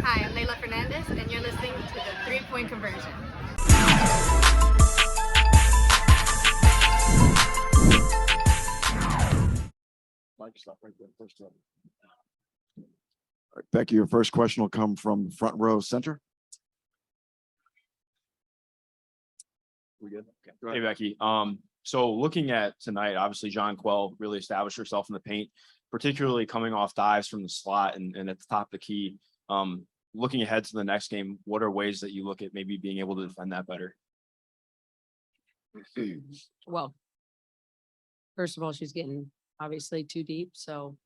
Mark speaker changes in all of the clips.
Speaker 1: Hi, I'm Layla Fernandez, and you're listening to the 3-Point Conversion.
Speaker 2: Mike, stop right there. First up. All right, Becky, your first question will come from front row center. We good? Okay.
Speaker 3: Hey, Becky. So looking at tonight, obviously John Quell really established herself in the paint, particularly coming off dives from the slot and at the top of the key. Looking ahead to the next game, what are ways that you look at maybe being able to defend that better?
Speaker 4: Well, first of all, she's getting obviously too deep, so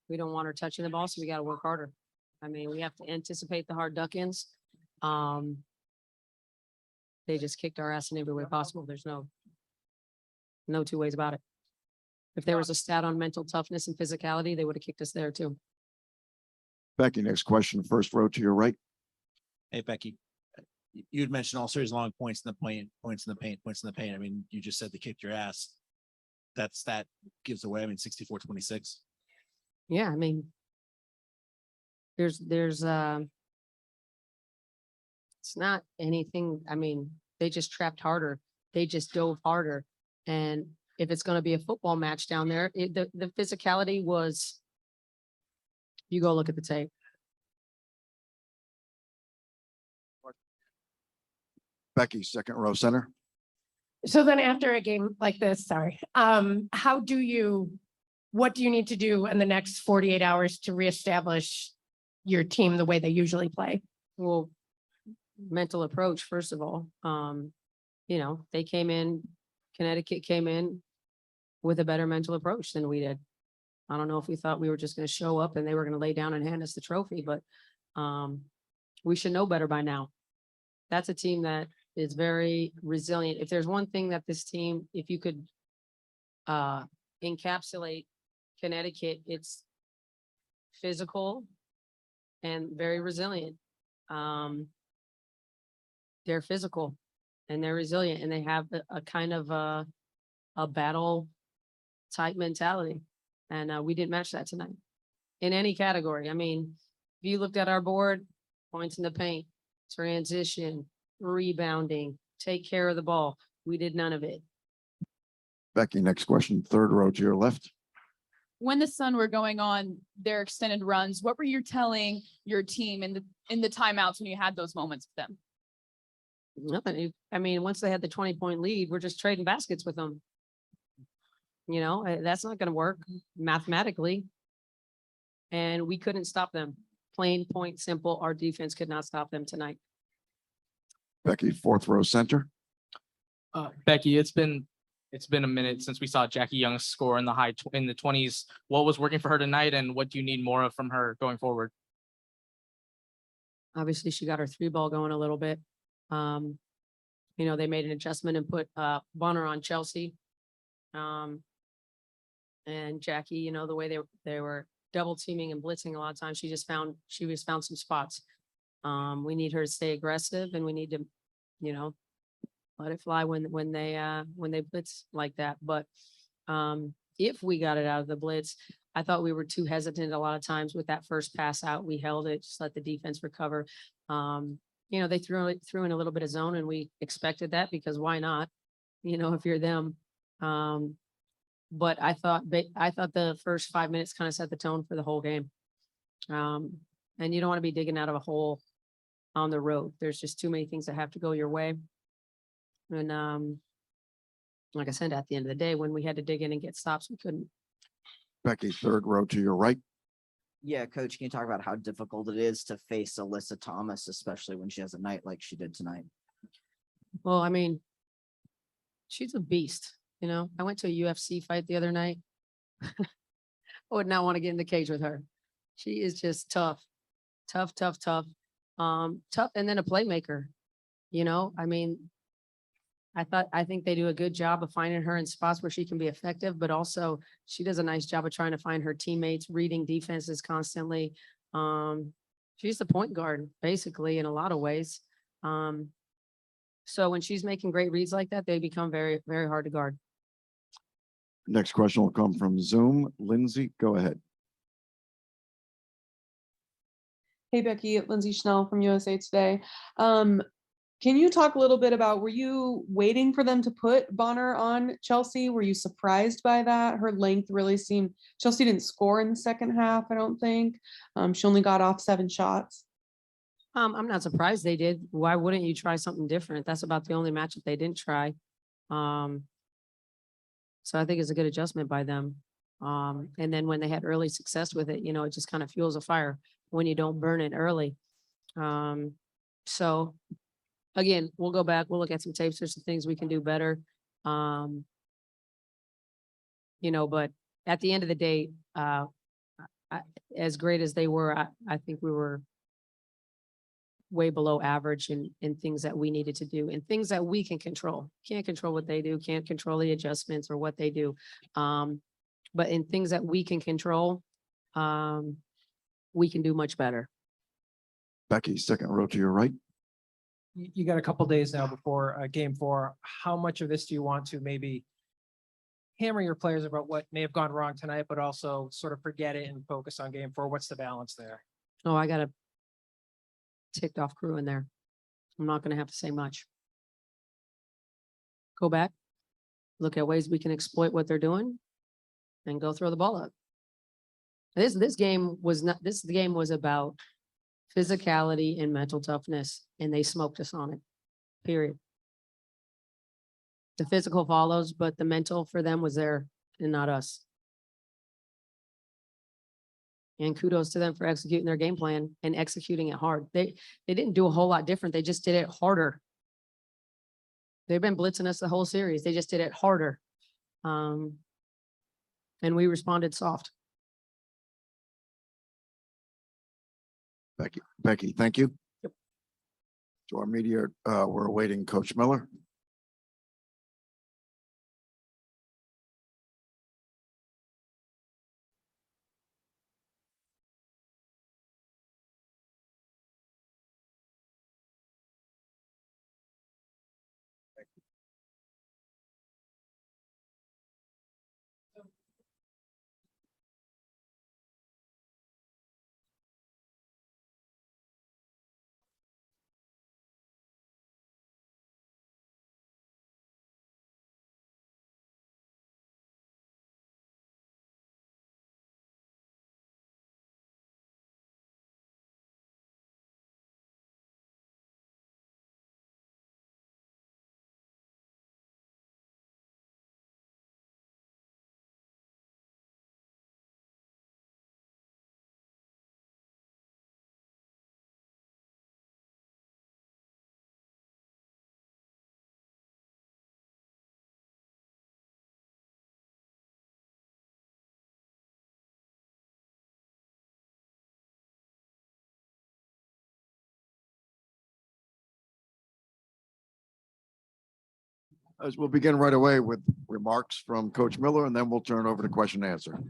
Speaker 4: we don't want her touching the ball, so we got to work harder. I mean, we have to anticipate the hard duck-ins. They just kicked our ass in every way possible. There's no two ways about it. If there was a stat on mental toughness and physicality, they would have kicked us there too.
Speaker 2: Becky, next question, first row to your right.
Speaker 5: Hey, Becky, you had mentioned all series long points in the paint, points in the paint, points in the paint. I mean, you just said they kicked your ass. That gives away, 64-26.
Speaker 4: Yeah, I mean, there's it's not anything. I mean, they just trapped harder. They just dove harder. And if it's going to be a football match down there, the physicality was, you go look at the tape.
Speaker 2: Becky, second row center.
Speaker 6: So then after a game like this, what do you need to do in the next 48 hours to reestablish your team the way they usually play?
Speaker 4: Well, mental approach, first of all. They came in, Connecticut came in with a better mental approach than we did. I don't know if we thought we were just going to show up and they were going to lay down and hand us the trophy, but we should know better by now. That's a team that is very resilient. If there's one thing that this team, if you could encapsulate Connecticut, it's physical and very resilient. They're physical and they're resilient, and they have a kind of a battle type mentality. And we didn't match that tonight in any category. I mean, if you looked at our board, points in the paint, transition, rebounding, take care of the ball, we did none of it.
Speaker 2: Becky, next question, third row to your left.
Speaker 7: When the Sun were going on their extended runs, what were you telling your team in the timeouts when you had those moments with them?
Speaker 4: Nothing. I mean, once they had the 20-point lead, we're just trading baskets with them. That's not going to work mathematically. And we couldn't stop them. Plain, point, simple. Our defense could not stop them tonight.
Speaker 2: Becky, fourth row center.
Speaker 8: Becky, it's been a minute since we saw Jackie Young score in the 20s. What was working for her tonight, and what do you need more of from her going forward?
Speaker 4: Obviously, she got her three ball going a little bit. They made an adjustment and put Bonner on Chelsea. And Jackie, the way they were double teaming and blitzing a lot of times, she found some spots. We need her to stay aggressive, and we need to, let it fly when they blitz like that. But if we got it out of the blitz, I thought we were too hesitant a lot of times with that first pass out. We held it, just let the defense recover. They threw in a little bit of zone, and we expected that because why not? If you're them. But I thought the first 5 minutes kind of set the tone for the whole game. And you don't want to be digging out of a hole on the road. There's just too many things that have to go your way. And like I said, at the end of the day, when we had to dig in and get stops, we couldn't.
Speaker 2: Becky, third row to your right.
Speaker 9: Yeah, Coach, can you talk about how difficult it is to face Alyssa Thomas, especially when she has a night like she did tonight?
Speaker 4: Well, I mean, she's a beast. I went to a UFC fight the other night. I would not want to get in the cage with her. She is just tough. Tough. And then a playmaker, I mean, I think they do a good job of finding her in spots where she can be effective, but also she does a nice job of trying to find her teammates, reading defenses constantly. She's the point guard, basically, in a lot of ways. So when she's making great reads like that, they become very, very hard to guard.
Speaker 2: Next question will come from Zoom. Lindsay, go ahead.
Speaker 10: Hey Becky, Lindsay Schnell from USA Today. Can you talk a little bit about, were you waiting for them to put Bonner on Chelsea? Were you surprised by that? Her length really seemed, Chelsea didn't score in the second half, I don't think. She only got off 7 shots.
Speaker 4: I'm not surprised they did. Why wouldn't you try something different? That's about the only matchup they didn't try. So I think it's a good adjustment by them. And then when they had early success with it, it just kind of fuels a fire when you don't burn it early. So again, we'll go back, we'll look at some tapes. There's some things we can do better. But at the end of the day, as great as they were, I think we were way below average in things that we needed to do and things that we can control. Can't control what they do, can't control the adjustments or what they do. But in things that we can control, we can do much better.
Speaker 2: Becky, second row to your right.
Speaker 11: You got a couple days now before game 4. How much of this do you want to maybe hammer your players about what may have gone wrong tonight, but also sort of forget it and focus on game 4? What's the balance there?
Speaker 4: Oh, I got a ticked off crew in there. I'm not going to have to say much. Go back, look at ways we can exploit what they're doing and go throw the ball up. This game was about physicality and mental toughness, and they smoked us on it, period. The physical follows, but the mental for them was there and not us. And kudos to them for executing their game plan and executing it hard. They didn't do a whole lot different. They just did it harder. They've been blitzing us the whole series. They just did it harder. And we responded soft.
Speaker 2: Becky, thank you. Yep. To our media, we're awaiting Coach Miller. As we'll begin right away with remarks from Coach Miller, and then we'll turn over to question and answer.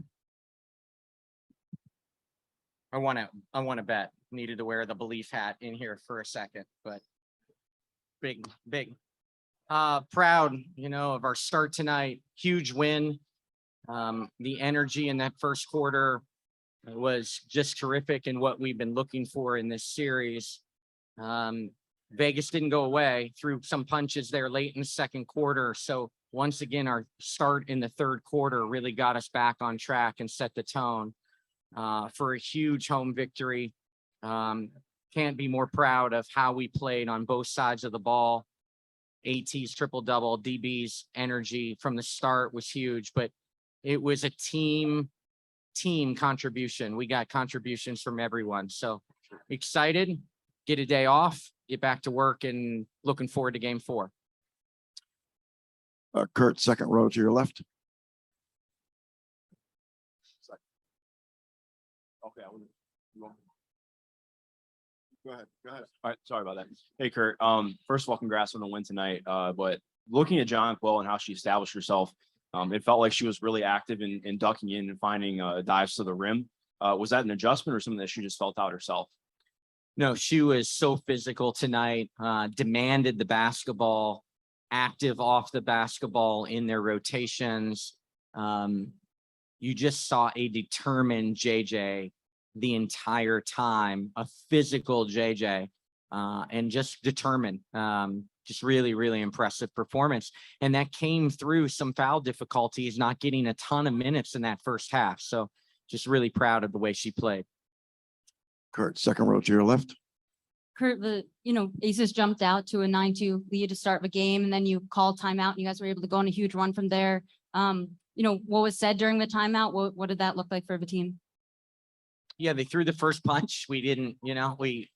Speaker 12: I want to bet. Needed to wear the belief hat in here for a second, but big. Proud, of our start tonight. Huge win. The energy in that first quarter was just terrific and what we've been looking for in this series. Vegas didn't go away, threw some punches there late in the second quarter. So once again, our start in the third quarter really got us back on track and set the tone for a huge home victory. Can't be more proud of how we played on both sides of the ball. AT's triple double, DB's energy from the start was huge, but it was a team contribution. We got contributions from everyone. So excited, get a day off, get back to work, and looking forward to game 4.
Speaker 2: Kurt, second row to your left.
Speaker 3: Okay.
Speaker 2: Go ahead.
Speaker 3: All right. Sorry about that. Hey, Kurt. First of all, congrats on the win tonight. But looking at John Quill and how she established herself, it felt like she was really active in ducking in and finding dives to the rim. Was that an adjustment or something that she just felt out herself?
Speaker 12: No, she was so physical tonight, demanded the basketball, active off the basketball in their rotations. You just saw a determined JJ the entire time, a physical JJ, and just determined. Just really, really impressive performance. And that came through some foul difficulties, not getting a ton of minutes in that first half. So just really proud of the way she played.
Speaker 2: Kurt, second row to your left.
Speaker 13: Kurt, Aces jumped out to a 9-2 lead to start the game, and then you called timeout, and you guys were able to go on a huge run from there. What was said during the timeout? What did that look like for the team?
Speaker 12: Yeah, they threw the first punch. We didn't, we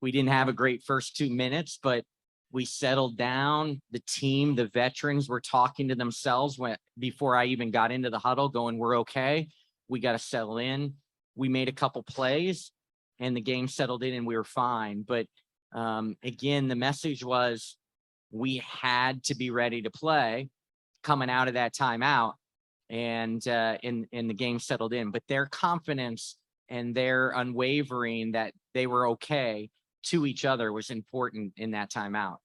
Speaker 12: didn't have a great first 2 minutes, but we settled down. The team, the veterans were talking to themselves before I even got into the huddle going, we're okay. We got to settle in. We made a couple plays and the game settled in and we were fine. But again, the message was we had to be ready to play coming out of that timeout, and the game settled in. But their confidence and their unwavering that they were okay to each other was important in that timeout.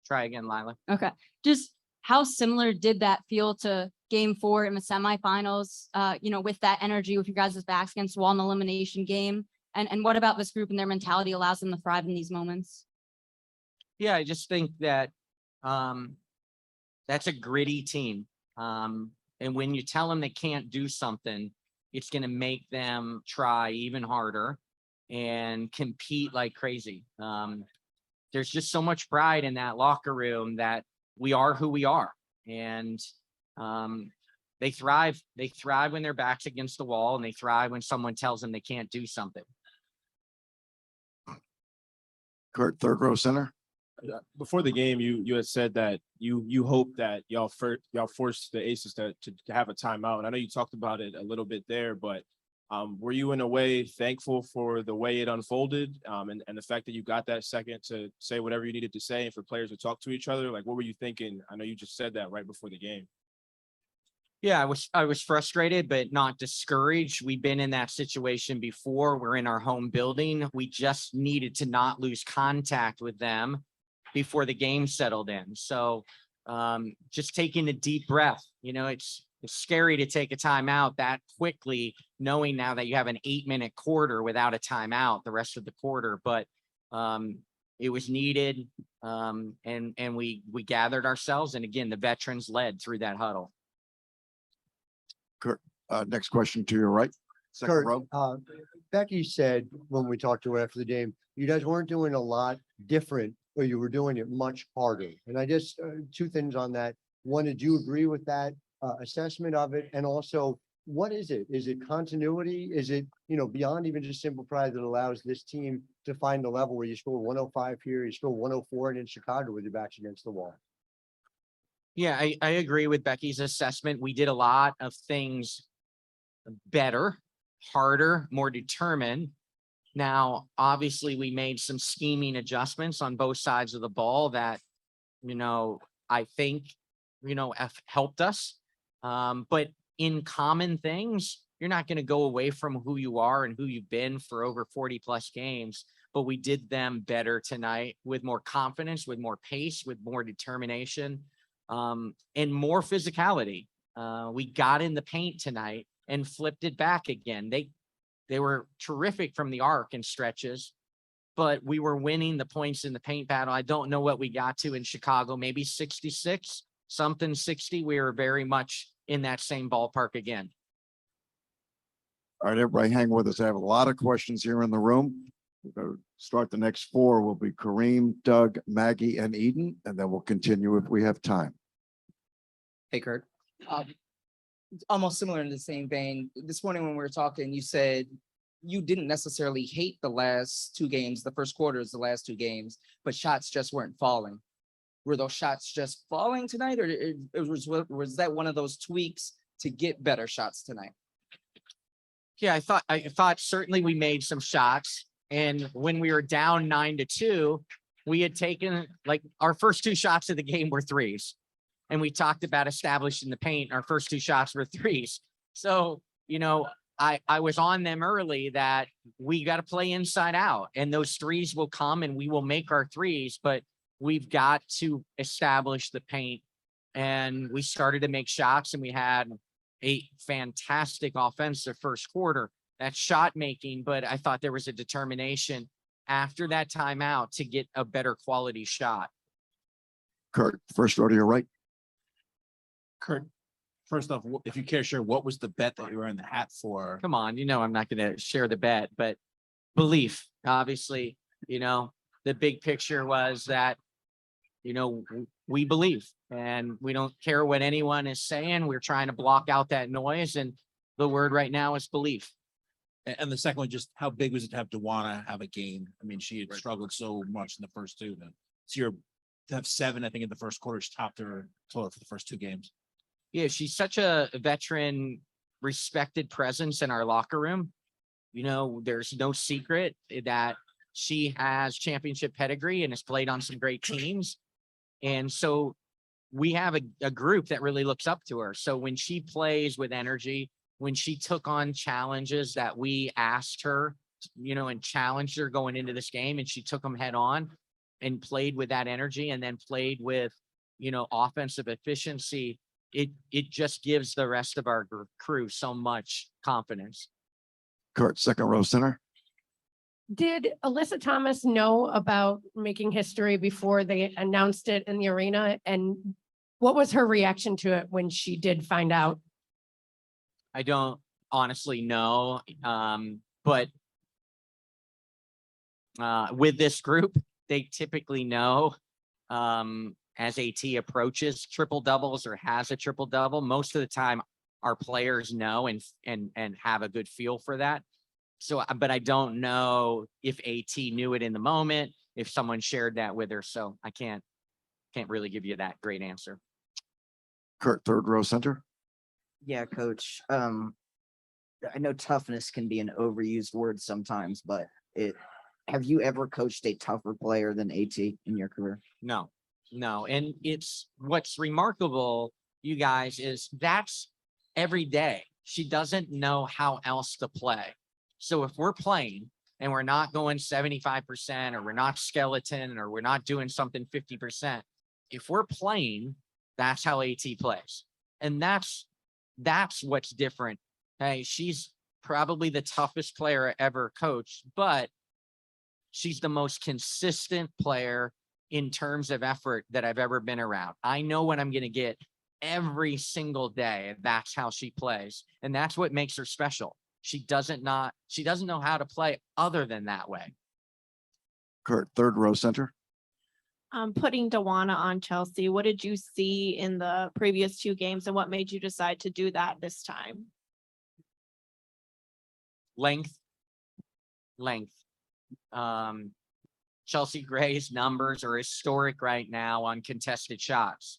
Speaker 12: Try again, Lila.
Speaker 13: Okay. Just how similar did that feel to game 4 in the semifinals, with that energy, with your guys' backs against the wall in the elimination game? And what about this group and their mentality allows them to thrive in these moments?
Speaker 12: Yeah, I just think that that's a gritty team. And when you tell them they can't do something, it's going to make them try even harder and compete like crazy. There's just so much pride in that locker room that we are who we are. And they thrive. They thrive when their back's against the wall, and they thrive when someone tells them they can't do something.
Speaker 2: Kurt, third row center.
Speaker 3: Before the game, you had said that you hope that y'all forced the Aces to have a timeout. And I know you talked about it a little bit there, but were you in a way thankful for the way it unfolded, and the fact that you got that second to say whatever you needed to say and for players to talk to each other? Like, what were you thinking? I know you just said that right before the game.
Speaker 12: Yeah, I was frustrated, but not discouraged. We've been in that situation before. We're in our home building. We just needed to not lose contact with them before the game settled in. So just taking a deep breath, it's scary to take a timeout that quickly, knowing now that you have an 8-minute quarter without a timeout the rest of the quarter. But it was needed, and we gathered ourselves. And again, the veterans led through that huddle.
Speaker 2: Kurt, next question to your right. Second
Speaker 14: Kurt,
Speaker 2: row.
Speaker 14: Becky said when we talked to her after the game, you guys weren't doing a lot different, or you were doing it much harder. And I just, two things on that. One, did you agree with that assessment of it? And also, what is it? Is it continuity? Is it, beyond even just simple pride that allows this team to find the level where you score 105 here, you score 104, and in Chicago with your backs against the wall?
Speaker 12: Yeah, I agree with Becky's assessment. We did a lot of things better, harder, more determined. Now, obviously, we made some scheming adjustments on both sides of the ball that, I think, have helped us. But in common things, you're not going to go away from who you are and who you've been for over 40 plus games. But we did them better tonight with more confidence, with more pace, with more determination, and more physicality. We got in the paint tonight and flipped it back again. They were terrific from the arc and stretches, but we were winning the points in the paint battle. I don't know what we got to in Chicago, maybe 66, something 60. We were very much in that same ballpark again.
Speaker 2: All right, everybody hang with us. I have a lot of questions here in the room. We're going to start the next 4 will be Kareem, Doug, Maggie, and Eden, and then we'll continue if we have time.
Speaker 15: Hey, Kurt. Almost similar in the same vein. This morning when we were talking, you said you didn't necessarily hate the last 2 games, the first quarters, the last 2 games, but shots just weren't falling. Were those shots just falling tonight, or was that one of those tweaks to get better shots tonight?
Speaker 12: Yeah, I thought certainly we made some shots. And when we were down 9-2, we had taken, like, our first 2 shots of the game were threes. And we talked about establishing the paint. Our first 2 shots were threes. So, I was on them early that we got to play inside out, and those threes will come and we will make our threes, but we've got to establish the paint and we started to make shots, and we had a fantastic offensive first quarter. That shot making, but I thought there was a determination after that timeout to get a better quality shot.
Speaker 2: Kurt, first row to your right.
Speaker 5: Kurt, first off, if you care to share, what was the bet that you were in the hat for?
Speaker 12: Come on, I'm not going to share the bet, but belief, obviously, the big picture was that, we believe, and we don't care what anyone is saying. We're trying to block out that noise, and the word right now is belief.
Speaker 5: And the second one, just how big was it to have Dewana have a game? I mean, she had struggled so much in the first two. To have 7, I think, in the first quarter, she topped her total for the first 2 games.
Speaker 12: Yeah, she's such a veteran, respected presence in our locker room. There's no secret that she has championship pedigree and has played on some great teams. And so we have a group that really looks up to her. So when she plays with energy, when she took on challenges that we asked her, and challenged her going into this game, and she took them head on and played with that energy, and then played with, offensive efficiency, it just gives the rest of our crew so much confidence.
Speaker 2: Kurt, second row center.
Speaker 6: Did Alyssa Thomas know about making history before they announced it in the arena? And what was her reaction to it when she did find out?
Speaker 12: I don't honestly know, but with this group, they typically know as AT approaches triple doubles or has a triple double. Most of the time, our players know and have a good feel for that. So, but I don't know if AT knew it in the moment, if someone shared that with her. So I can't really give you that great answer.
Speaker 2: Kurt, third row center.
Speaker 9: Yeah, coach. I know toughness can be an overused word sometimes, but have you ever coached a tougher player than AT in your career?
Speaker 12: No. And it's what's remarkable, you guys, is that's every day. She doesn't know how else to play. So if we're playing and we're not going 75%, or we're not skeleton, or we're not doing something 50%, if we're playing, that's how AT plays. And that's what's different. Hey, she's probably the toughest player I ever coached, but she's the most consistent player in terms of effort that I've ever been around. I know what I'm going to get every single day. That's how she plays. And that's what makes her special. She doesn't know how to play other than that way.
Speaker 2: Kurt, third row center.
Speaker 16: Putting Dewana on Chelsea, what did you see in the previous 2 games, and what made you decide to do that this time?
Speaker 12: Length. Chelsea Gray's numbers are historic right now on contested shots.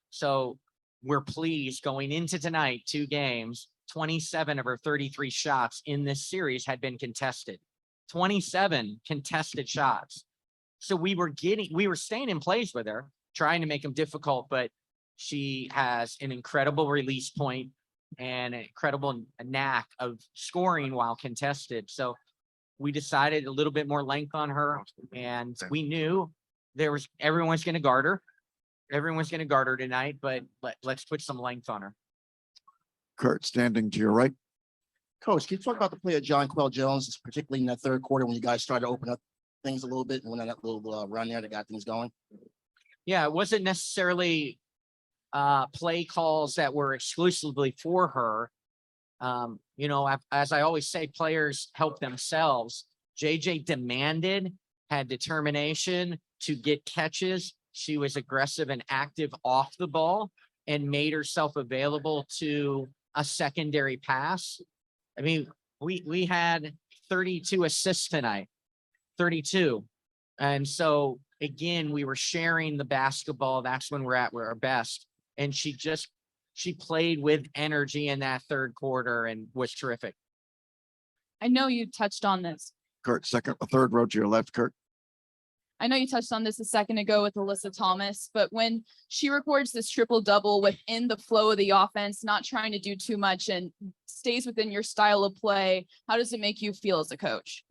Speaker 12: So we're pleased going into tonight, 2 games, 27 of her 33 shots in this series had been contested. 27 contested shots. So we were staying in plays with her, trying to make them difficult, but she has an incredible release point and an incredible knack of scoring while contested. So we decided a little bit more length on her, and we knew everyone's going to guard her. Everyone's going to guard her tonight, but let's put some length on her.
Speaker 2: Kurt, standing to your right.
Speaker 17: Coach, can you talk about the play of John Quell Jones, particularly in that third quarter when you guys started to open up things a little bit and went on that little run there that got things going?
Speaker 12: Yeah, it wasn't necessarily play calls that were exclusively for her. As I always say, players help themselves. JJ demanded, had determination to get catches. She was aggressive and active off the ball and made herself available to a secondary pass. I mean, we had 32 assists tonight, 32. And so again, we were sharing the basketball. That's when we're at our best. And she played with energy in that third quarter and was terrific.
Speaker 7: I know you touched on this.
Speaker 2: Kurt, third row to your left, Kurt.
Speaker 7: I know you touched on this a second ago with Alyssa Thomas, but when she records this triple double within the flow of the offense, not trying to do too much and stays within your style of play, how does it make you feel as a coach?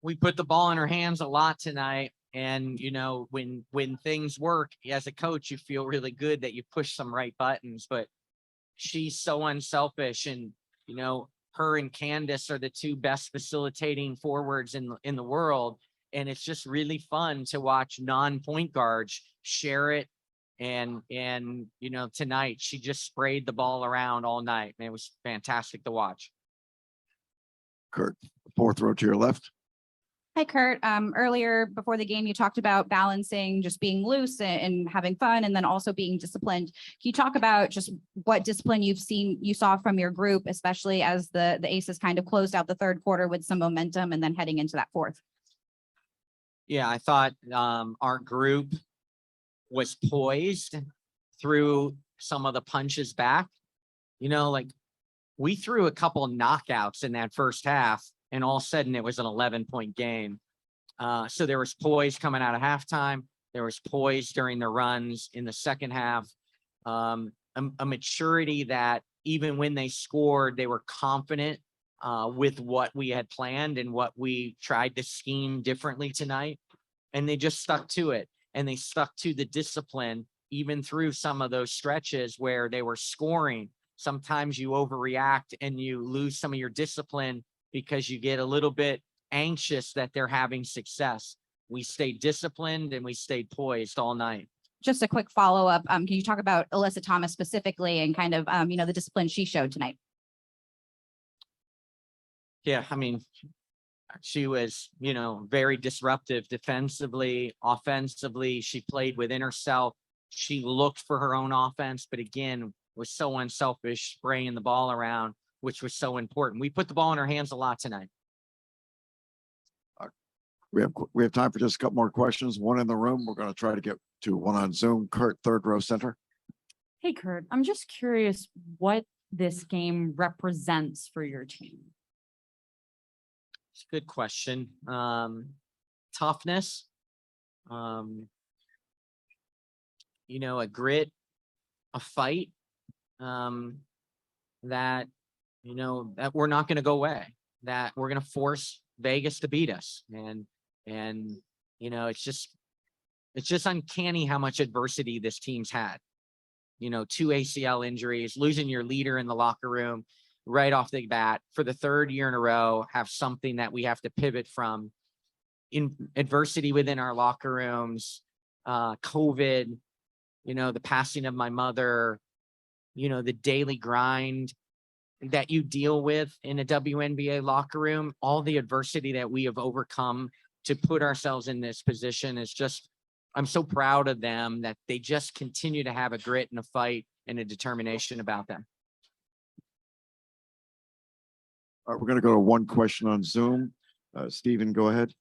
Speaker 12: We put the ball in her hands a lot tonight. And, when things work as a coach, you feel really good that you push some right buttons, but she's so unselfish. And, her and Candace are the two best facilitating forwards in the world. And it's just really fun to watch non-point guards share it. And, tonight she just sprayed the ball around all night. And it was fantastic to watch.
Speaker 2: Kurt, fourth row to your left.
Speaker 18: Hi, Kurt. Earlier before the game, you talked about balancing just being loose and having fun and then also being disciplined. Can you talk about just what discipline you saw from your group, especially as the Aces kind of closed out the third quarter with some momentum and then heading into that fourth?
Speaker 12: Yeah, I thought our group was poised through some of the punches back. We threw a couple knockouts in that first half, and all of a sudden it was an 11-point game. So there was poise coming out of halftime. There was poise during the runs in the second half. A maturity that even when they scored, they were confident with what we had planned and what we tried to scheme differently tonight. And they just stuck to it. And they stuck to the discipline, even through some of those stretches where they were scoring. Sometimes you overreact and you lose some of your discipline because you get a little bit anxious that they're having success. We stayed disciplined and we stayed poised all night.
Speaker 18: Just a quick follow-up. Can you talk about Alyssa Thomas specifically and kind of, the discipline she showed tonight?
Speaker 12: Yeah, she was, very disruptive defensively, offensively. She played within herself. She looked for her own offense, but again, was so unselfish, spraying the ball around, which was so important. We put the ball in her hands a lot tonight.
Speaker 2: We have time for just a couple more questions. One in the room. We're going to try to get to one on Zoom. Kurt, third row center.
Speaker 19: Hey, Kurt, I'm just curious what this game represents for your team.
Speaker 12: It's a good question. Toughness, a grit, a fight, that, that we're not going to go away, that we're going to force Vegas to beat us. And, it's just uncanny how much adversity this team's had. 2 ACL injuries, losing your leader in the locker room right off the bat for the third year in a row, have something that we have to pivot from. In adversity within our locker rooms, COVID, the passing of my mother, the daily grind that you deal with in a WNBA locker room, all the adversity that we have overcome to put ourselves in this position is just, I'm so proud of them that they just continue to have a grit and a fight and a determination about them.
Speaker 2: All right, we're going to go to one question on Zoom. Steven, go ahead.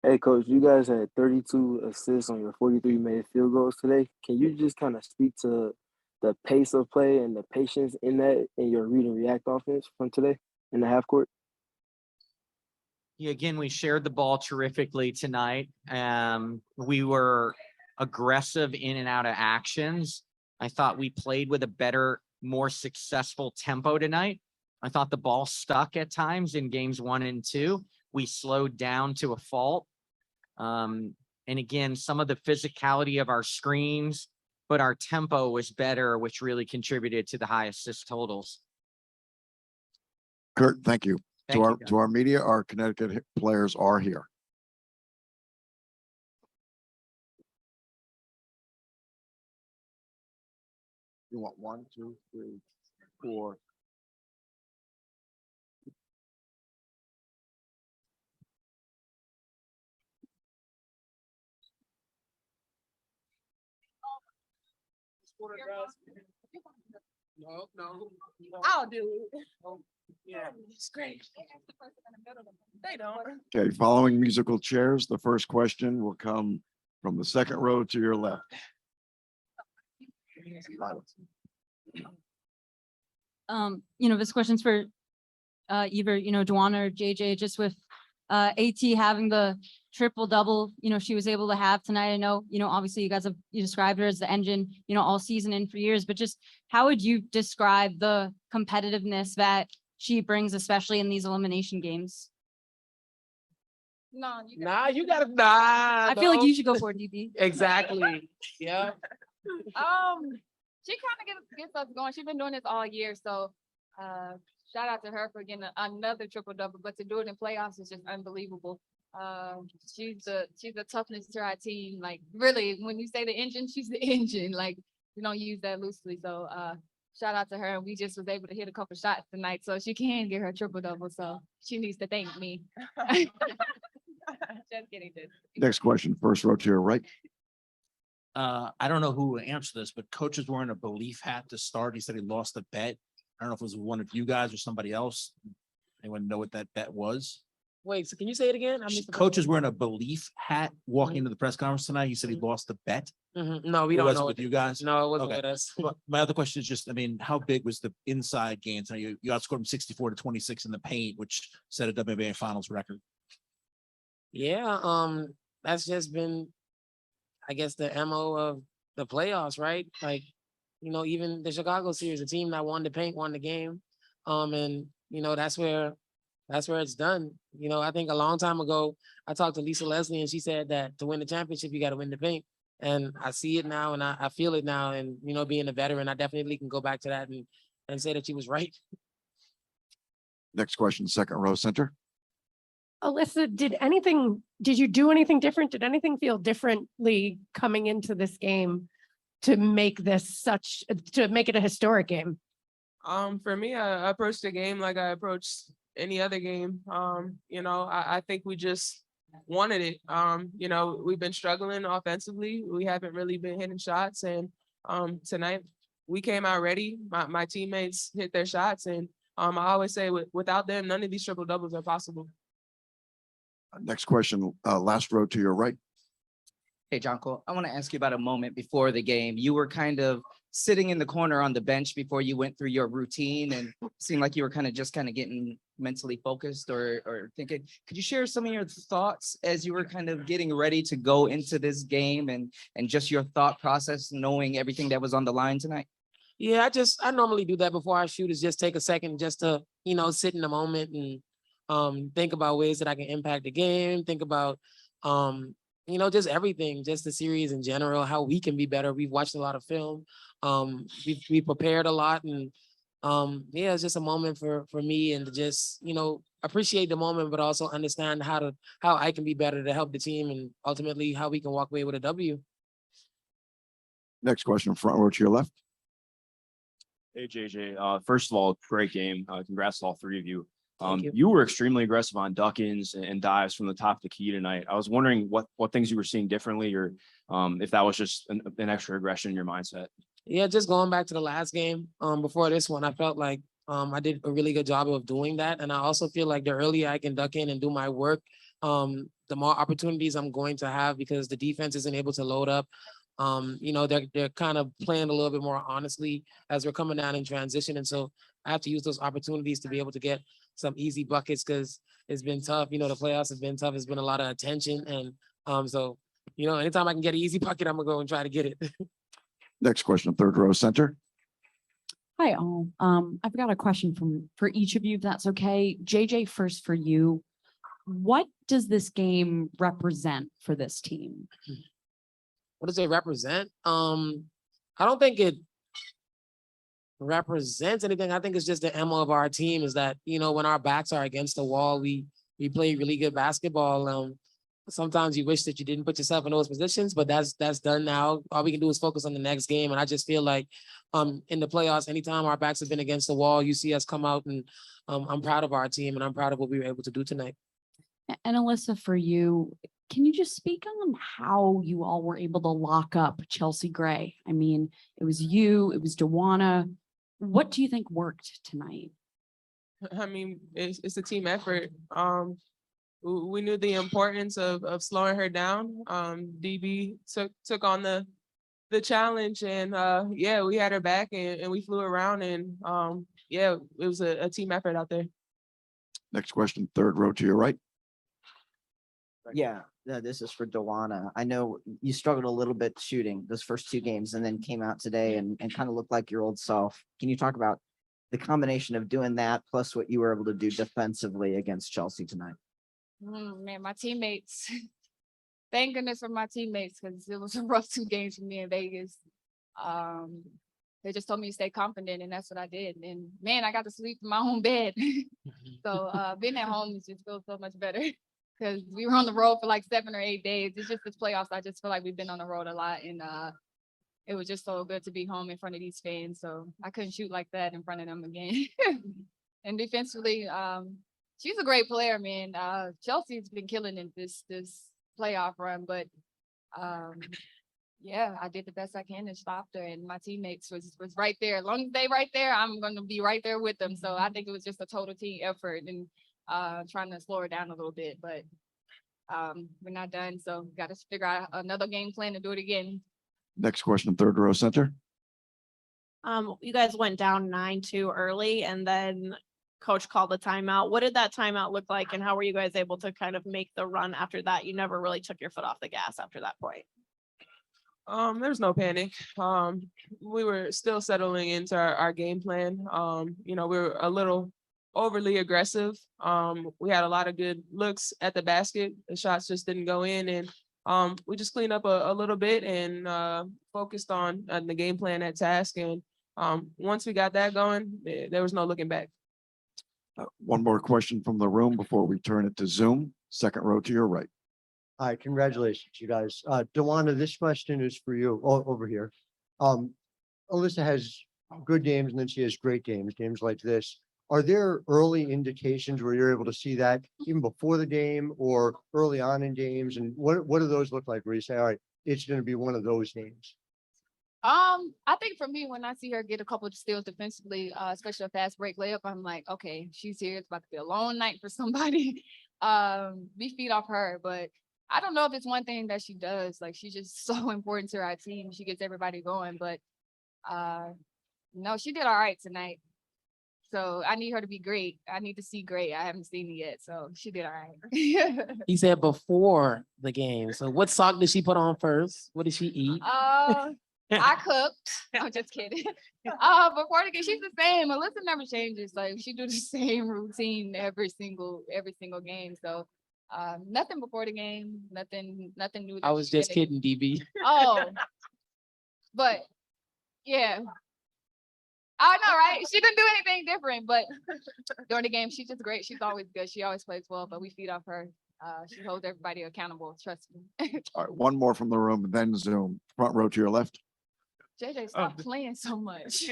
Speaker 20: Hey, Coach, you guys had 32 assists on your 43 made field goals today. Can you just kind of speak to the pace of play and the patience in that in your read and react offense from today in the half court?
Speaker 12: Yeah, again, we shared the ball terrifically tonight. We were aggressive in and out of actions. I thought we played with a better, more successful tempo tonight. I thought the ball stuck at times in games 1 and 2. We slowed down to a fault. And again, some of the physicality of our screens, but our tempo was better, which really contributed to the high assist totals.
Speaker 2: Kurt, thank you.
Speaker 12: Thank you,
Speaker 2: To our media, our Connecticut players are here. You want 1, 2, 3, 4.
Speaker 15: No. I'll do it. Yeah, it's great. They don't.
Speaker 2: Okay, following musical chairs, the first question will come from the second row to your left.
Speaker 13: This question's for either, Duana or JJ, just with AT having the triple double, she was able to have tonight. I know, obviously you guys you described her as the engine, all season and for years, but just how would you describe the competitiveness that she brings, especially in these elimination games?
Speaker 7: No, you
Speaker 21: Nah, you gotta, nah.
Speaker 13: I feel like
Speaker 21: no.
Speaker 13: you should go for it, DB.
Speaker 21: Exactly. Yeah.
Speaker 7: She kind of gets us going. She's been doing this all year, so shout out to her for getting another triple double. But to do it in playoffs is just unbelievable. She's the toughness to our team. Like really, when you say the engine, she's the engine. Like we don't use that loosely. So shout out to her. We just was able to hit a couple shots tonight, so she can get her triple double. So she needs to thank me. Just kidding.
Speaker 2: Next question, first row to your right.
Speaker 5: I don't know who will answer this, but coach is wearing a belief hat to start. He said he lost a bet. I don't know if it was one of you guys or somebody else. Anyone know what that bet was?
Speaker 21: Wait, so can you say it again?
Speaker 5: Coach is wearing a belief hat walking into the press conference tonight. He said he lost a bet.
Speaker 21: No, we
Speaker 5: It
Speaker 21: don't
Speaker 5: wasn't
Speaker 21: know.
Speaker 5: with you guys.
Speaker 21: No, it wasn't
Speaker 5: Okay.
Speaker 21: with us.
Speaker 5: But my other question is just, I mean, how big was the inside game tonight? You outscored them 64-26 in the paint, which set a WNBA Finals record.
Speaker 21: Yeah, that's just been, I guess, the MO of the playoffs, right? Like, even the Chicago series, the team that won the paint won the game. And that's where it's done. I think a long time ago, I talked to Lisa Leslie and she said that to win the championship, you got to win the paint. And I see it now and I feel it now. And, being a veteran, I definitely can go back to that and say that she was right.
Speaker 2: Next question, second row center.
Speaker 6: Alyssa, did you do anything different? Did anything feel differently coming into this game to make it a historic game?
Speaker 22: For me, I approached the game like I approached any other game. I think we just wanted it. We've been struggling offensively. We haven't really been hitting shots. And tonight we came out ready. My teammates hit their shots. And I always say without them, none of these triple doubles are possible.
Speaker 2: Next question, last row to your right.
Speaker 15: Hey, Jonko, I want to ask you about a moment before the game. You were kind of sitting in the corner on the bench before you went through your routine and seemed like you were kind of getting mentally focused or thinking. Could you share some of your thoughts as you were kind of getting ready to go into this game and just your thought process, knowing everything that was on the line tonight?
Speaker 21: Yeah, I normally do that before I shoot, is just take a second just to, sit in the moment and think about ways that I can impact the game, think about just everything, just the series in general, how we can be better. We've watched a lot of film. We prepared a lot and it's just a moment for me and to just, appreciate the moment, but also understand how I can be better to help the team and ultimately how we can walk away with a W.
Speaker 2: Next question, front row to your left.
Speaker 3: Hey, JJ. First of all, great game. Congrats to all three of you.
Speaker 21: Thank you.
Speaker 3: You were extremely aggressive on duck-ins and dives from the top of the key tonight. I was wondering what things you were seeing differently, or if that was just an extra aggression in your mindset.
Speaker 21: Yeah, just going back to the last game, before this one, I felt like I did a really good job of doing that. And I also feel like the earlier I can duck in and do my work, the more opportunities I'm going to have because the defense isn't able to load up. They're kind of playing a little bit more honestly as we're coming down in transition. And so I have to use those opportunities to be able to get some easy buckets because it's been tough. The playoffs have been tough. It's been a lot of attention. And so anytime I can get an easy bucket, I'm gonna go and try to get it.
Speaker 2: Next question, third row center.
Speaker 19: Hi, all. I've got a question for each of you, if that's okay. JJ, first for you. What does this game represent for this team?
Speaker 21: What does it represent? I don't think it represents anything. I think it's just the MO of our team is that, when our backs are against the wall, we play really good basketball. Sometimes you wish that you didn't put yourself in those positions, but that's done now. All we can do is focus on the next game. And I just feel like in the playoffs, anytime our backs have been against the wall, you see us come out and I'm proud of our team and I'm proud of what we were able to do tonight.
Speaker 19: And Alyssa, for you, can you just speak on how you all were able to lock up Chelsea Gray? I mean, it was you, it was Dawana. What do you think worked tonight?
Speaker 22: I mean, it's a team effort. We knew the importance of slowing her down. DB took on the challenge and we had her back and we flew around and it was a team effort out there.
Speaker 2: Next question, third row to your right.
Speaker 9: Yeah, this is for Dawana. I know you struggled a little bit shooting those first two games and then came out today and kind of looked like your old self. Can you talk about the combination of doing that plus what you were able to do defensively against Chelsea tonight?
Speaker 7: Man, my teammates. Thank goodness for my teammates because it was a rough 2 games for me in Vegas. They just told me to stay confident, and that's what I did. And man, I got to sleep in my own bed. So being at home just feels so much better because we were on the road for like 7 or 8 days. It's just this playoffs. I just feel like we've been on the road a lot, and it was just so good to be home in front of these fans. So I couldn't shoot like that in front of them again. And defensively, she's a great player, man. Chelsea's been killing in this playoff run, but yeah, I did the best I can to stop her, and my teammates was right there. As long as they right there, I'm gonna be right there with them. So I think it was just a total team effort and trying to slow her down a little bit, but we're not done. So got to figure out another game plan to do it again.
Speaker 2: Next question, third row center.
Speaker 16: You guys went down 9-2 early and then coach called the timeout. What did that timeout look like and how were you guys able to kind of make the run after that? You never really took your foot off the gas after that point.
Speaker 22: There's no panic. We were still settling into our game plan. We were a little overly aggressive. We had a lot of good looks at the basket. The shots just didn't go in, and we just cleaned up a little bit and focused on the game plan at task. And once we got that going, there was no looking back.
Speaker 2: One more question from the room before we turn it to Zoom. Second row to your right.
Speaker 14: All right, congratulations, you guys. Dewana, this question is for you over here. Alyssa has good games and then she has great games like this. Are there early indications where you're able to see that even before the game or early on in games? And what do those look like where you say, all right, it's going to be one of those games?
Speaker 7: I think for me, when I see her get a couple of steals defensively, especially a fast break layup, I'm like, okay, she's here. It's about to be a long night for somebody. We feed off her, but I don't know if it's one thing that she does. Like she's just so important to our team. She gets everybody going, but no, she did all right tonight. So I need her to be great. I need to see great. I haven't seen it yet, so she did all right.
Speaker 21: He said before the game. So what sock did she put on first? What did she eat?
Speaker 7: I cooked. I'm just kidding. Before the game, she's the same. Alyssa never changes. Like she do the same routine every single game. So nothing before the game. Nothing new.
Speaker 21: I was just kidding, DB.
Speaker 7: Oh, but yeah. I know, right? She didn't do anything different, but during the game, she's just great. She's always good. She always plays well, but we feed off her. She holds everybody accountable. Trust me.
Speaker 2: All right, one more from the room, and then Zoom. Front row to your left.
Speaker 7: JJ, stop playing so much.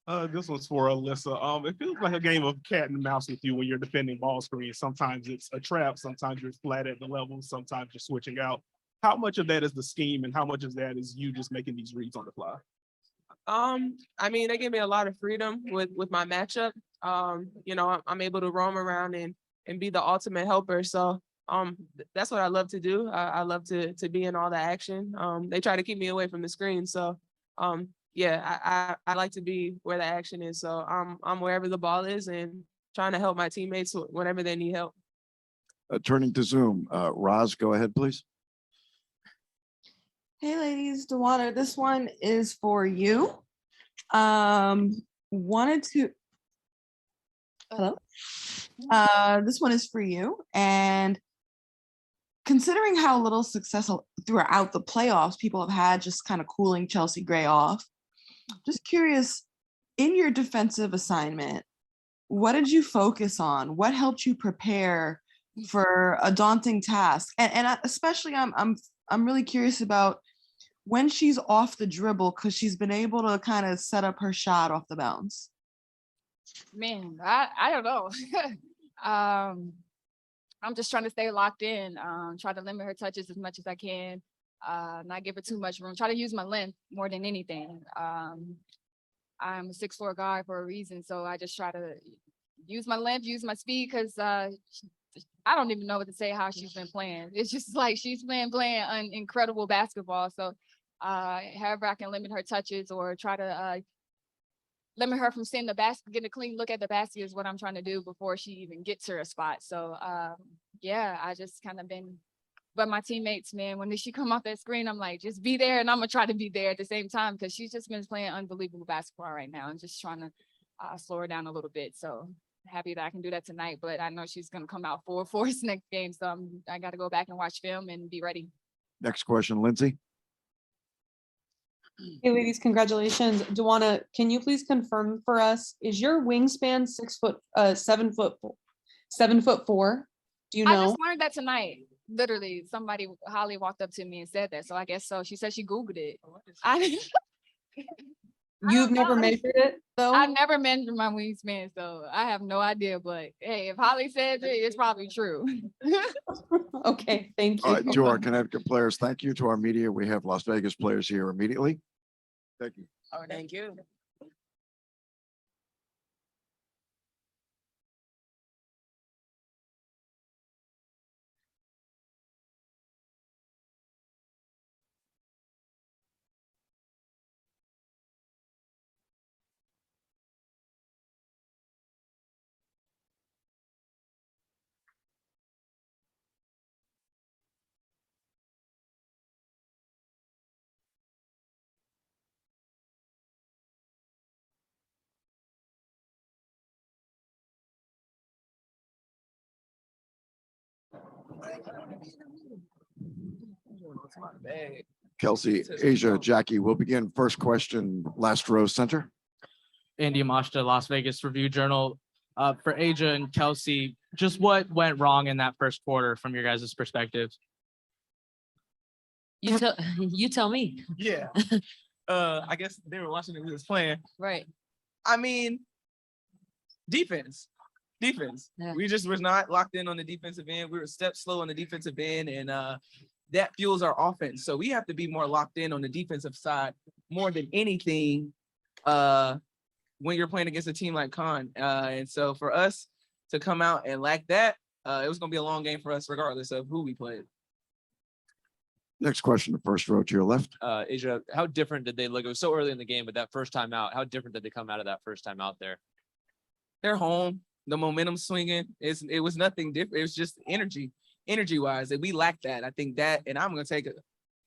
Speaker 1: This one's for Alyssa. It feels like a game of cat and mouse with you when you're defending ball screens. Sometimes it's a trap, sometimes you're flat at the level, sometimes you're switching out. How much of that is the scheme and how much of that is you just making these reads on the fly?
Speaker 22: I mean, they give me a lot of freedom with my matchup. I'm able to roam around and be the ultimate helper. So that's what I love to do. I love to be in all the action. They try to keep me away from the screen. So yeah, I like to be where the action is. So I'm wherever the ball is and trying to help my teammates whenever they need help.
Speaker 2: Turning to Zoom, Roz, go ahead, please.
Speaker 8: Hey ladies, Dewana, this one is for you. Wanted to hello. This one is for you. And considering how little success throughout the playoffs people have had just kind of cooling Chelsea Gray off, just curious, in your defensive assignment, what did you focus on? What helped you prepare for a daunting task? And especially I'm really curious about when she's off the dribble, because she's been able to kind of set up her shot off the bounce.
Speaker 7: Man, I don't know. I'm just trying to stay locked in, try to limit her touches as much as I can, not give her too much room, try to use my length more than anything. I'm a 6'4" guy for a reason, so I just try to use my length, use my speed, because I don't even know what to say how she's been playing. It's just like she's been playing an incredible basketball. So however I can limit her touches or try to limit her from seeing the basket, getting a clean look at the basket is what I'm trying to do before she even gets to her spot. So yeah, I just kind of been, but my teammates, man, when she come off that screen, I'm like, just be there. And I'm gonna try to be there at the same time because she's just been playing unbelievable basketball right now and just trying to slow her down a little bit. So
Speaker 10: happy that I can do that tonight, but I know she's gonna come out full force next game. So I got to go back and watch film and be ready.
Speaker 2: Next question, Lindsay.
Speaker 11: Hey, ladies, congratulations. Duana, can you please confirm for us, is your wingspan 7'4"? Do you
Speaker 10: I
Speaker 11: know?
Speaker 10: just learned that tonight. Literally, somebody, Holly, walked up to me and said that. So I guess so. She said she Googled it.
Speaker 11: You've never measured it though?
Speaker 10: I've never measured my wingspan, so I have no idea. But hey, if Holly says it, it's probably true.
Speaker 11: Okay, thank
Speaker 2: All
Speaker 11: you.
Speaker 2: right, to our Connecticut players, thank you. To our media, we have Las Vegas players here immediately. Thank you.
Speaker 22: Oh, thank you.
Speaker 2: Kelsey, Asia, Jackie, we'll begin. First question, last row center.
Speaker 23: Andy Amashta, Las Vegas Review Journal. For Asia and Kelsey, just what went wrong in that first quarter from your guys' perspective?
Speaker 4: You tell you tell me.
Speaker 22: Yeah. I guess they were watching it. We was playing.
Speaker 4: Right.
Speaker 22: I mean, defense.
Speaker 4: Yeah.
Speaker 22: We just was not locked in on the defensive end. We were a step slow on the defensive end, and that fuels our offense. So we have to be more locked in on the defensive side more than anything when you're playing against a team like Con. And so for us to come out and lack that, it was going to be a long game for us regardless of who we played.
Speaker 2: Next question, the first row to your left.
Speaker 24: Asia, how different did they look? It was so early in the game, but that first time out, how different did they come out of that first time out there?
Speaker 22: They're home. The momentum swinging. It was nothing different. It was just energy wise. And we lacked that. I think that, and I'm going to take a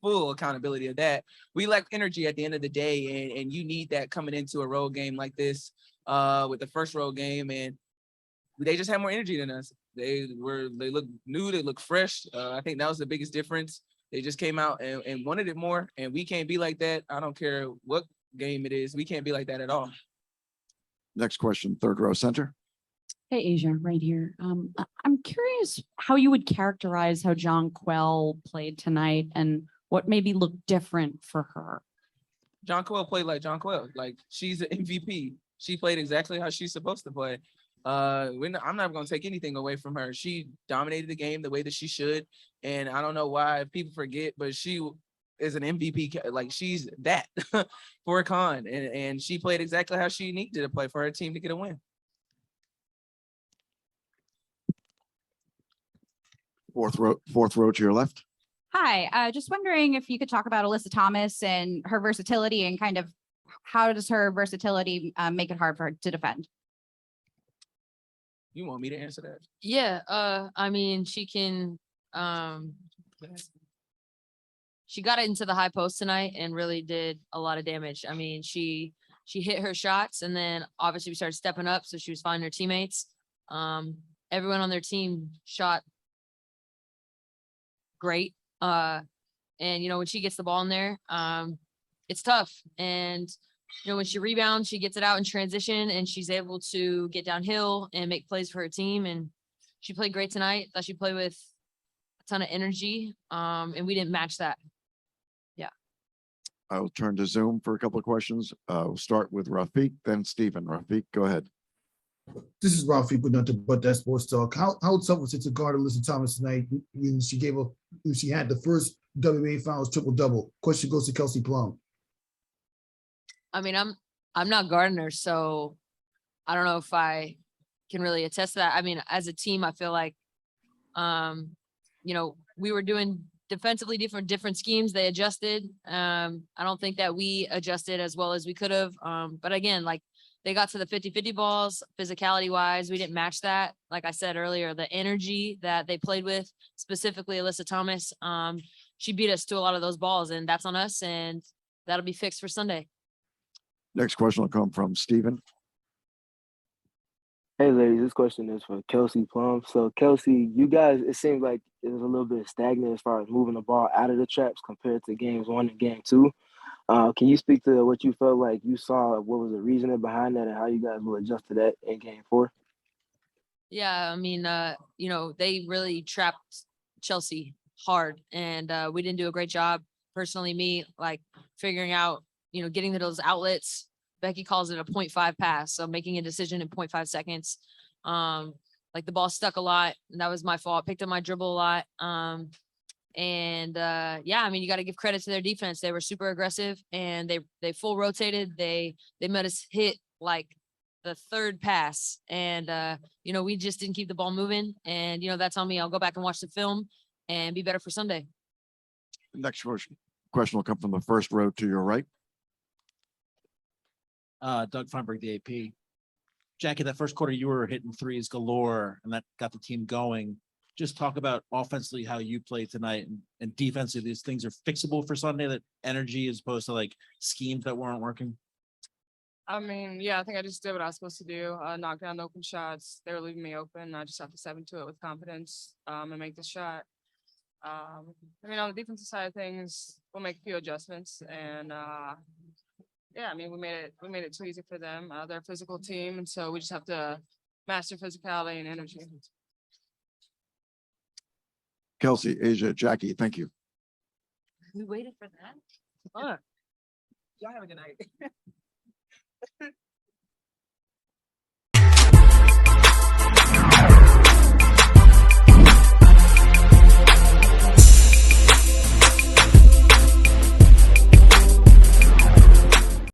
Speaker 22: full accountability of that. We lack energy at the end of the day. And you need that coming into a road game like this with the first road game. And they just had more energy than us. They look new. They look fresh. I think that was the biggest difference. They just came out and wanted it more. And we can't be like that. I don't care what game it is. We can't be like that at all.
Speaker 2: Next question, third row center.
Speaker 19: Hey, Asia, right here. I'm curious how you would characterize how John Quell played tonight and what maybe looked different for her.
Speaker 22: John Quell played like John Quell. Like, she's an MVP. She played exactly how she's supposed to play. I'm not going to take anything away from her. She dominated the game the way that she should. And I don't know why people forget, but she is an MVP. Like, she's that for a Con. And she played exactly how she needed to play for her team to get a win.
Speaker 2: Fourth row to your left.
Speaker 18: Hi, just wondering if you could talk about Alyssa Thomas and her versatility and kind of how does her versatility make it hard for her to defend?
Speaker 22: You want me to answer that?
Speaker 4: Yeah. I mean, she can. She got into the high post tonight and really did a lot of damage. I mean, she hit her shots, and then obviously we started stepping up, so she was finding her teammates. Everyone on their team shot great. And when she gets the ball in there, it's tough. And when she rebounds, she gets it out in transition and she's able to get downhill and make plays for her team. And she played great tonight. Thought she played with a ton of energy. And we didn't match that. Yeah.
Speaker 2: I will turn to Zoom for a couple of questions. We'll start with Rafiq, then Stephen. Rafiq, go ahead.
Speaker 25: This is Rafiq with Nothing But That Sports Talk. How tough was it to guard Alyssa Thomas tonight when she had the first WNBA Finals triple-double? Question goes to Kelsey Plum.
Speaker 4: I mean, I'm not guarding her, so I don't know if I can really attest to that. I mean, as a team, I feel like, we were doing defensively different schemes. They adjusted. I don't think that we adjusted as well as we could have. But again, like, they got to the 50-50 balls, physicality wise, we didn't match that. Like I said earlier, the energy that they played with, specifically Alyssa Thomas, she beat us to a lot of those balls, and that's on us, and that'll be fixed for Sunday.
Speaker 2: Next question will come from Stephen.
Speaker 5: Hey ladies, this question is for Kelsey Plum. So Kelsey, you guys, it seems like it was a little bit stagnant as far as moving the ball out of the traps compared to games 1 and game 2. Can you speak to what you felt like you saw? What was the reasoning behind that, and how you guys will adjust to that in game 4?
Speaker 4: Yeah, I mean, they really trapped Chelsea hard, and we didn't do a great job. Personally, me, like figuring out, getting to those outlets. Becky calls it a 0.5 pass, so making a decision in 0.5 seconds. Like the ball stuck a lot, and that was my fault. Picked up my dribble a lot. Yeah, I mean, you got to give credit to their defense. They were super aggressive, and they full rotated. They made us hit like the third pass, and we just didn't keep the ball moving. And that's on me. I'll go back and watch the film and be better for Sunday.
Speaker 2: Next question will come from the first row to your right.
Speaker 12: Doug Feinberg, the AP. Jackie, that first quarter, you were hitting threes galore, and that got the team going. Just talk about offensively how you played tonight, and defensively, these things are fixable for Sunday, that energy as opposed to like schemes that weren't working.
Speaker 22: I mean, yeah, I think I just did what I was supposed to do. Knock down the open shots. They were leaving me open. I just have to step into it with confidence and make the shot. I mean, on the defensive side of things, we'll make a few adjustments, and yeah, I mean, we made it too easy for them. They're a physical team, and so we just have to master physicality and energy.
Speaker 2: Kelsey, Asia, Jackie, thank you.
Speaker 4: We waited for that.
Speaker 22: Y'all have a good night.